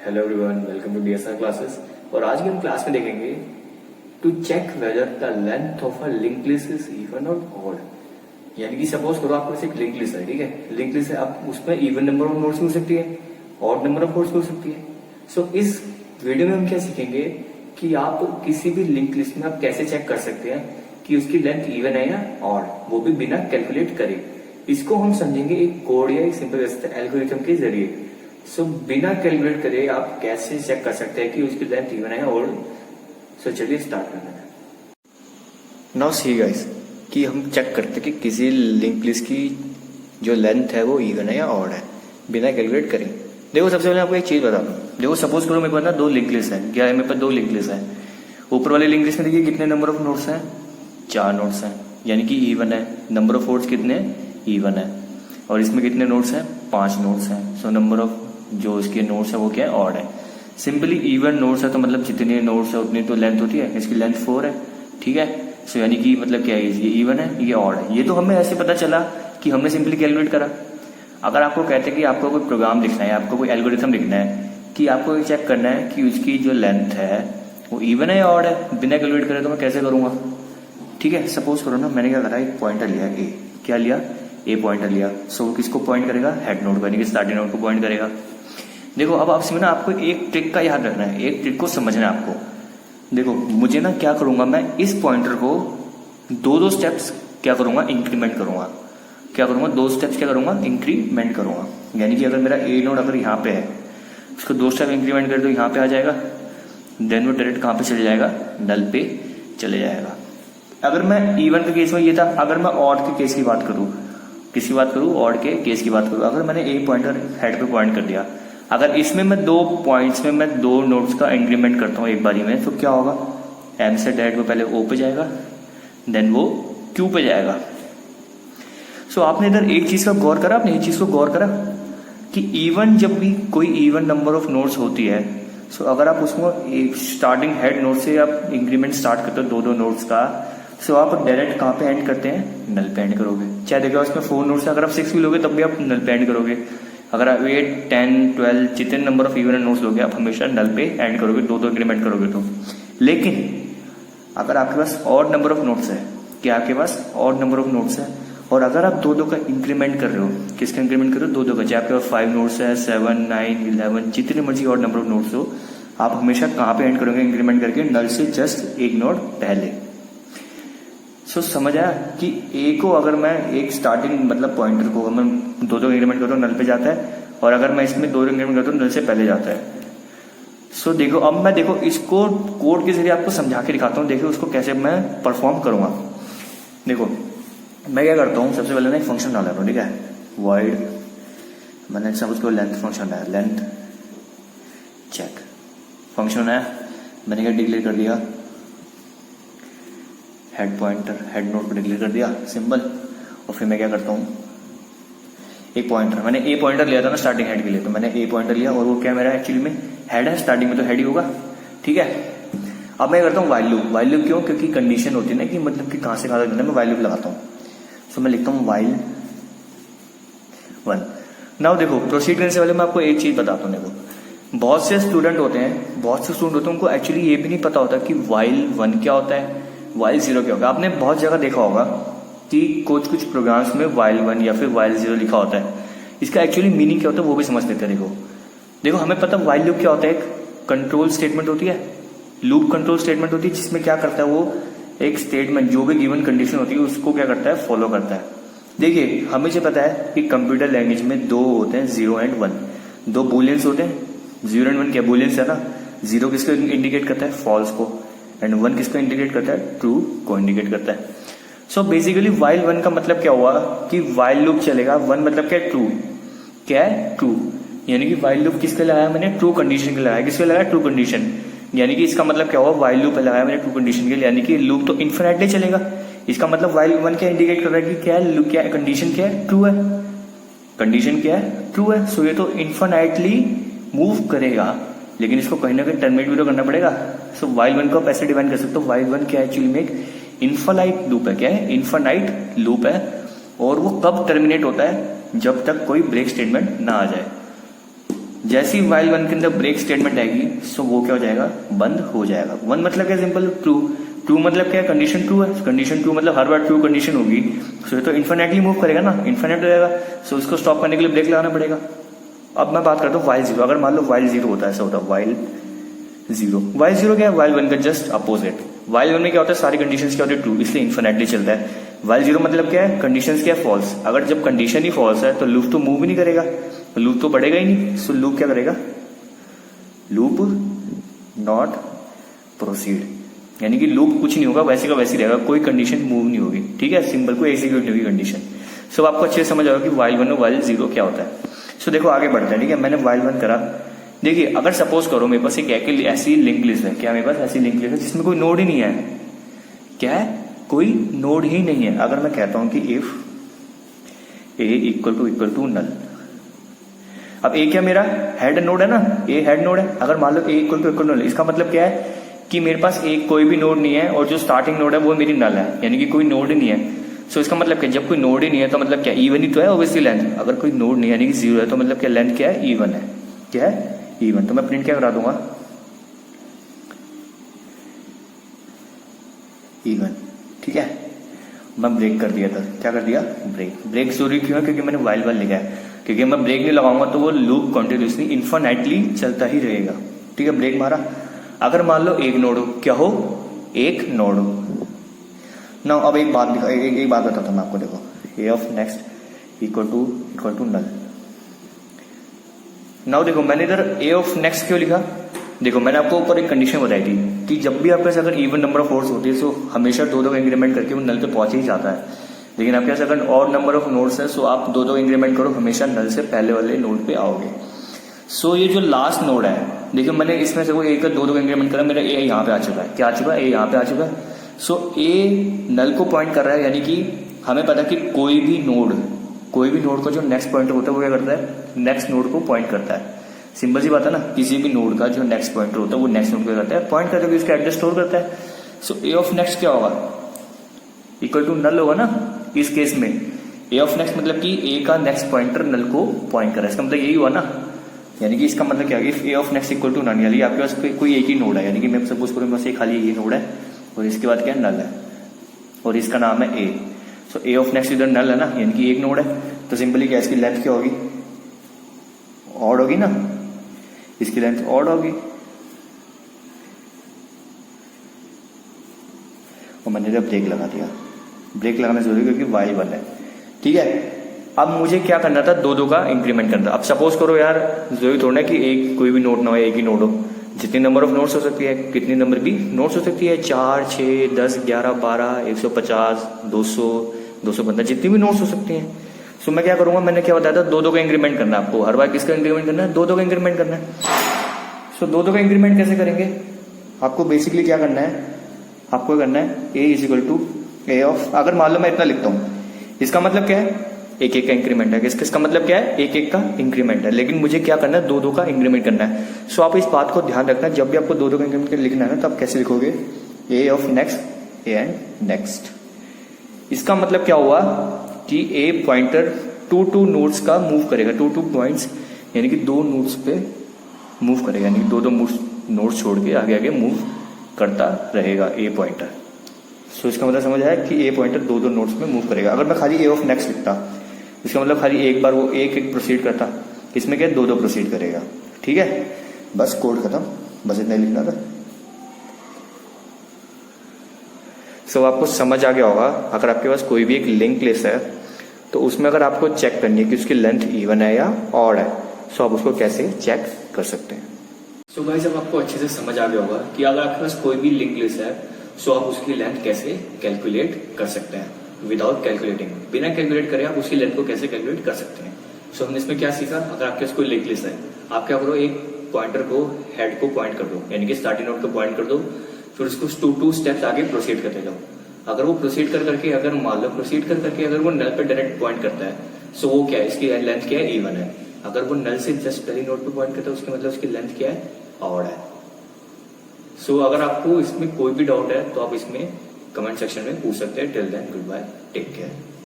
Hello everyone, welcome to DSR classes. और आज की हम क्लास में देखेंगे to check whether the length of a link list is even और ऑड। यानी कि सपोज करो आपके पास एक लिंक लिस्ट है, ठीक है। लिंक लिस्ट है, आप उसमें इवन नंबर ऑफ नोड्स हो सकती है, ऑड नंबर ऑफ नोड्स हो सकती है। सो इस वीडियो में हम क्या सीखेंगे कि आप किसी भी लिंक लिस्ट में आप कैसे चेक कर सकते हैं कि उसकी लेंथ इवन है या ऑड, वो भी बिना कैलकुलेट करे। इसको हम समझेंगे एक कोड या एक सिंपल एल्गोरिथम के जरिए। सो बिना कैलकुलेट करे आप कैसे चेक कर सकते हैं कि उसकी लेंथ इवन है और चलिए स्टार्ट करना है। नाउ सी गाइस कि हम चेक करते हैं कि किसी लिंक लिस्ट की जो लेंथ है वो इवन है या ऑड है बिना कैलकुलेट करें। देखो सबसे पहले आपको एक चीज बता दूं। देखो सपोज करो मेरे पास ना दो लिंक लिस्ट है, क्या है मेरे पास दो लिंक लिस्ट है। ऊपर वाले लिंक लिस्ट में देखिए कितने नंबर ऑफ नोड्स हैं, 4 नोड्स हैं, यानी कि इवन है। नंबर ऑफ नोड्स कितने इवन है। और इसमें कितने नोड्स हैं, 5 नोड्स हैं। सो नंबर ऑफ जो इसके नोड्स है वो क्या है, ऑड है। सिंपली इवन नोड्स है तो मतलब जितने नोड्स है उतनी तो लेंथ होती है। इसकी लेंथ 4 है, ठीक है। सो यानी कि मतलब क्या है, ये इवन है, ये ऑड है। ये तो हमें ऐसे पता चला कि हमने सिंपली कैलकुलेट करा। अगर आपको कहते हैं कि आपको कोई प्रोग्राम लिखना है, आपको कोई एल्गोरिथम लिखना है कि आपको ये चेक करना है कि उसकी जो लेंथ है वो इवन है या ऑड है बिना कैलकुलेट करे, तो मैं कैसे करूंगा। ठीक है, सपोज करो ना मैंने क्या करा, एक पॉइंटर लिया ए, क्या लिया, ए पॉइंटर लिया। सो वो किसको पॉइंट करेगा, हेड नोड को, यानी कि स्टार्टिंग नोड को पॉइंट करेगा। देखो अब आपसे ना आपको एक ट्रिक का याद रखना है, एक ट्रिक को समझना है आपको। देखो मुझे ना क्या करूंगा, मैं इस पॉइंटर को दो स्टेप्स क्या करूंगा, इंक्रीमेंट करूंगा। क्या करूंगा, 2 स्टेप्स क्या करूंगा, इंक्रीमेंट करूंगा। यानी कि अगर मेरा ए नोड अगर यहाँ पे है, उसको 2 स्टेप इंक्रीमेंट कर दो, यहाँ पे आ जाएगा। देन वो डायरेक्ट कहाँ पे चले जाएगा, नल पे चले जाएगा। अगर मैं इवन के केस में ये था, अगर मैं ऑड के केस की बात करूं, किसकी बात करूं, ऑड के केस की बात करूं। अगर मैंने ए पॉइंटर हेड पे पॉइंट कर दिया, अगर इसमें मैं 2 पॉइंट्स में मैं 2 नोड्स का इंक्रीमेंट करता हूं एक बारी में, तो क्या होगा, एम से डायरेक्ट वो पहले ओ पे जाएगा, देन वो क्यू पे जाएगा। सो आपने इधर एक चीज का गौर करा, आपने एक चीज को गौर करा कि इवन जब भी कोई इवन नंबर ऑफ नोड्स होती है, सो अगर आप उसको एक स्टार्टिंग हेड नोड से आप इंक्रीमेंट स्टार्ट करते हो 2 नोड्स का, सो आप डायरेक्ट कहाँ पे एंड करते हैं, नल पे एंड करोगे। चाहे देखो उसमें 4 नोड्स है, अगर आप 6 भी लोगे तब भी आप नल पे एंड करोगे। अगर आप 8, 10, 12 जितने नंबर ऑफ इवन नोड्स लोगे आप हमेशा नल पे एंड करोगे, 2 इंक्रीमेंट करोगे तो। लेकिन अगर आपके पास ऑड नंबर ऑफ नोड्स है, क्या आपके पास ऑड नंबर ऑफ नोड्स है, और अगर आप 2 का इंक्रीमेंट कर रहे हो, किसका इंक्रीमेंट कर रहे हो, 2 का, चाहे आपके पास 5 नोड्स है, 7, 9, 11 जितने मर्जी ऑड नंबर ऑफ नोड्स हो, आप हमेशा कहाँ पे एंड करोगे, इंक्रीमेंट करके नल से जस्ट एक नोड पहले। सो समझ आया कि ए को अगर मैं एक स्टार्टिंग मतलब पॉइंटर को मैं 2 इंक्रीमेंट करता हूँ नल पे जाता है, और अगर मैं इसमें 2 इंक्रीमेंट करता हूँ नल से पहले जाता है। सो देखो अब मैं देखो इसको कोड के जरिए आपको समझा के दिखाता हूँ, देखो उसको कैसे मैं परफॉर्म करूंगा। देखो मैं क्या करता हूँ, सबसे पहले ना एक फंक्शन डाल रहा हूँ, ठीक है, वॉइड, मैंने सब उसको लेंथ फंक्शन है, लेंथ चेक फंक्शन है। मैंने क्या डिक्लेयर कर दिया, हेड पॉइंटर हेड नोड को डिक्लेयर कर दिया, सिंपल। और फिर मैं क्या करता हूँ, एक पॉइंटर, मैंने ए पॉइंटर लिया था ना स्टार्टिंग हेड के लिए, तो मैंने ए पॉइंटर लिया और वो क्या मेरा एक्चुअली में हेड है, स्टार्टिंग में तो हेड ही होगा, ठीक है। अब मैं करता हूँ वाइल लूप। वाइल लूप क्यों, क्योंकि कंडीशन होती है ना कि मतलब कि कहाँ से कहाँ तक, मैं वाइल लूप लगाता हूँ। सो मैं लिखता हूँ वाइल 1। नाउ देखो प्रोसीड करने से पहले मैं आपको एक चीज बताता हूँ। देखो बहुत से स्टूडेंट होते हैं उनको एक्चुअली ये भी नहीं पता होता कि वाइल 1 क्या होता है, वाइल 0 क्या होगा। आपने बहुत जगह देखा होगा कि कुछ प्रोग्राम्स में वाइल 1 या फिर वाइल 0 लिखा होता है। इसका एक्चुअली मीनिंग क्या होता है वो भी समझ लेते हैं। देखो हमें पता वाइल लूप क्या होता है, एक कंट्रोल स्टेटमेंट होती है, लूप कंट्रोल स्टेटमेंट होती है, जिसमें क्या करता है वो एक स्टेटमेंट जो भी गिवन कंडीशन होती है उसको क्या करता है, फॉलो करता है। देखिए हमें जो पता है कि कंप्यूटर लैंग्वेज में 2 होते हैं, 0 एंड 1, 2 बुलियंस होते हैं। 0 एंड 1 क्या बुलियंस है ना, 0 किसको इंडिकेट करता है, फॉल्स को, एंड 1 किसको इंडिकेट करता है, ट्रू को इंडिकेट करता है। सो बेसिकली वाइल 1 का मतलब क्या हुआ कि वाइल लूप चलेगा, 1 मतलब क्या है, ट्रू, क्या है, ट्रू। यानी कि वाइल लूप किसके लगाया मैंने, ट्रू कंडीशन के लगाया, किसके लगाया, ट्रू कंडीशन। यानी कि इसका मतलब क्या हुआ, वाइल लूप लगाया मैंने ट्रू कंडीशन के लिए, यानी कि लूप तो इन्फिनिटली चलेगा। इसका मतलब वाइल 1 क्या इंडिकेट कर रहा है कि क्या है, क्या कंडीशन क्या है, ट्रू है, कंडीशन क्या है, ट्रू है। सो ये तो इन्फिनिटली मूव करेगा, लेकिन इसको कहीं ना कहीं टर्मिनेट भी तो करना पड़ेगा। सो वाइल 1 को आप ऐसे डिफाइन कर सकते हो, वाइल 1 क्या है, एक्चुअली में एक इन्फिनाइट लूप है। क्या है, इन्फिनाइट लूप है, और वो कब टर्मिनेट होता है, जब तक कोई ब्रेक स्टेटमेंट ना आ जाए। जैसे ही वाइल वन के अंदर ब्रेक स्टेटमेंट आएगी सो वो क्या हो जाएगा, बंद हो जाएगा। वन मतलब क्या, सिंपल ट्रू। ट्रू मतलब क्या है, कंडीशन ट्रू है। कंडीशन ट्रू मतलब हर बार ट्रू कंडीशन होगी, सो ये तो इन्फिनेटली मूव करेगा ना, इन्फिनेट हो जाएगा। सो इसको स्टॉप करने के लिए ब्रेक लगाना पड़ेगा। अब मैं बात करता हूँ वाइल जीरो। अगर मान लो वाइल जीरो होता है, ऐसा होता है वाइल जीरो। वाइल जीरो क्या है, वाइल वन का जस्ट अपोजिट। वाइल वन में क्या होता है, सारी कंडीशंस क्या होती है, ट्रू, इसलिए इन्फिनेटली चलता है। वाइल जीरो मतलब क्या है, कंडीशंस क्या है, फॉल्स। अगर जब कंडीशन ही फॉल्स है तो लूप तो मूव ही नहीं करेगा, लूप तो बढ़ेगा ही नहीं। सो लूप क्या करेगा, लूप नॉट प्रोसीड, यानी कि लूप कुछ नहीं होगा, वैसे का वैसे रहेगा, कोई कंडीशन मूव नहीं होगी। ठीक है, सिंपल, कोई एग्जीक्यूट नहीं होगी कंडीशन। सो आपको अच्छे से समझ आएगा कि वाइल वन और वाइल जीरो क्या होता है। सो देखो आगे बढ़ते हैं। ठीक है, मैंने वाइल वन करा। देखिए अगर सपोज करो मेरे पास एक ऐसी लिंक लिस्ट है, क्या मेरे पास ऐसी लिंक लिस्ट है जिसमें कोई नोड ही नहीं है, क्या है, कोई नोड ही नहीं है। अगर मैं कहता हूं कि if A equal to null, अब ए क्या मेरा हेड नोड है ना, ए हेड नोड है। अगर मान लो ए इक्वल टू नल, इसका मतलब क्या है कि मेरे पास एक कोई भी नोड नहीं है और जो स्टार्टिंग नोड है वो मेरी नल है, यानी कि कोई नोड ही नहीं है। सो इसका मतलब क्या, जब कोई नोड ही नहीं है तो मतलब क्या, इवन ही तो है ऑब्वियसली लेंथ। अगर कोई नोड नहीं है यानी कि जीरो है तो मतलब क्या, लेंथ क्या है, इवन है। क्या है, इवन। तो मैं प्रिंट क्या करा दूंगा, इवन। ठीक है, मैं ब्रेक कर दिया था, क्या कर दिया, ब्रेक। ब्रेक जरूरी क्यों है, क्योंकि मैंने वाइल वन लिखा है, क्योंकि मैं ब्रेक नहीं लगाऊंगा तो वो लूप कंटिन्यूसली इन्फिनेटली चलता ही रहेगा। ठीक है, ब्रेक मारा। अगर मान लो एक नोड हो, क्या हो, एक नोड हो ना। अब एक बात बताता हूं मैं आपको, देखो A of next equal to null. Now देखो मैंने इधर ए ऑफ नेक्स्ट क्यों लिखा, देखो मैंने आपको ऊपर एक कंडीशन बताई थी कि जब भी आपके पास अगर इवन नंबर ऑफ नोड्स होती है तो हमेशा दो दो इंक्रीमेंट करके वो नल पे पहुंच ही जाता है। लेकिन आपके पास अगर और नंबर ऑफ नोड्स है सो आप दो दो इंक्रीमेंट करो, हमेशा नल से पहले वाले नोड पे आओगे। सो ये जो लास्ट नोड है, देखियो मैंने इसमें से वो एक दो दो इंक्रीमेंट करा, मेरा ए यहाँ पे आ चुका है, क्या आ चुका है, ए यहाँ पे आ चुका है। सो ए नल को पॉइंट कर रहा है, यानी कि हमें पता है कि कोई भी नोड का जो नेक्स्ट पॉइंटर होता है वो क्या करता है, नेक्स्ट नोड को पॉइंट करता है। सिंपल सी बात है ना, किसी भी नोड का जो नेक्स्ट पॉइंटर होता है वो नेक्स्ट नोड को करता है, पॉइंट करके उसका एड्रेस स्टोर करता है। सो ए ऑफ नेक्स्ट क्या होगा, इक्वल टू नल होगा ना। इस केस में ए ऑफ नेक्स्ट मतलब कि ए का नेक्स्ट पॉइंटर नल को पॉइंट कर रहा है, इसका मतलब यही हुआ ना। यानी कि इसका मतलब क्या है, if A of next equal to null, यानी आपके पास कोई एक ही नोड है, यानी कि मैं सपोज करूँ बस खाली ये नोड है और इसके बाद क्या है, नल है और इसका नाम है ए। सो ए ऑफ नेक्स्ट इधर नल है ना, यानी कि एक नोड है। तो सिंपली क्या, इसकी लेंथ क्या होगी, ऑड होगी ना, इसकी लेंथ ऑड होगी। और मैंने जब ब्रेक लगा दिया, ब्रेक लगाना जरूरी क्योंकि वाइल वन है। ठीक है, अब मुझे क्या करना था, दो दो का इंक्रीमेंट करना था। अब सपोज करो यार, जरूरी थोड़ा ना कि एक कोई भी नोड ना हो, एक ही नोड हो। जितनी नंबर ऑफ नोट्स हो सकती है, कितनी नंबर भी नोट्स हो सकती है, 4, 6, 10, 11, 12, 150, 200, 215, जितनी भी नोट्स हो सकती हैं। सो मैं क्या करूंगा, मैंने क्या बताया था, दो दो का इंक्रीमेंट करना है आपको। हर बार किसका इंक्रीमेंट करना है, दो दो का इंक्रीमेंट करना है। सो दो दो का इंक्रीमेंट कैसे करेंगे, आपको बेसिकली क्या करना है, आपको करना है A is equal to A of, अगर मान लो मैं इतना लिखता हूं, इसका मतलब क्या है, एक एक का इंक्रीमेंट है। किसका मतलब क्या है, एक एक का इंक्रीमेंट है। लेकिन मुझे क्या करना है, दो दो का इंक्रीमेंट करना है। सो आप इस बात को ध्यान रखना, जब भी आपको दो दो का इंक्रीमेंट लिखना है ना, तो आप कैसे लिखोगे, A of next A and next. इसका मतलब क्या हुआ कि ए पॉइंटर टू नोड्स का मूव करेगा, टू पॉइंट्स, यानी कि दो नोड्स पे मूव करेगा, यानी कि दो नोड्स छोड़ के आगे आगे मूव करता रहेगा ए पॉइंटर। सो इसका मतलब समझ आया कि ए पॉइंटर दो दो नोड्स में मूव करेगा। अगर मैं खाली ए ऑफ नेक्स्ट लिखता, इसका मतलब खाली एक बार वो एक एक प्रोसीड करता, इसमें क्या दो दो प्रोसीड करेगा। ठीक है, बस कोड खत्म, बस इतना ही लिखना था। सो आपको समझ आ गया होगा। अगर आपके पास कोई भी एक लिंक लिस्ट है तो उसमें अगर आपको चेक करनी है कि उसकी लेंथ इवन है या ऑड है, सो आप उसको कैसे चेक कर सकते हैं। सो गाइस, अब आपको अच्छे से समझ आ गया होगा कि अगर आपके पास कोई भी लिंक लिस्ट है सो आप उसकी लेंथ कैसे कैलकुलेट कर सकते हैं विदाउट कैलकुलेटिंग। बिना कैलकुलेट करे आप उसकी लेंथ को कैसे कैलकुलेट कर सकते हैं। सो हमने इसमें क्या सीखा, अगर आपके पास कोई लिंक लिस्ट है, आप क्या करो, एक पॉइंटर को हेड को पॉइंट कर दो, यानी कि स्टार्टिंग नोड को पॉइंट कर दो, फिर उसको टू स्टेप्स आगे प्रोसीड करते जाओ। अगर वो प्रोसीड कर करके, अगर मान लो प्रोसीड कर करके अगर वो नल पे डायरेक्ट पॉइंट करता है, सो वो क्या है, इसकी लेंथ क्या है, इवन है। अगर वो नल से जस्ट पहली नोड पे पॉइंट करता है, उसके मतलब उसकी लेंथ क्या है, ऑड है। सो अगर आपको इसमें कोई भी डाउट है तो आप इसमें कमेंट सेक्शन में पूछ सकते हैं। Till then, good bye, take care.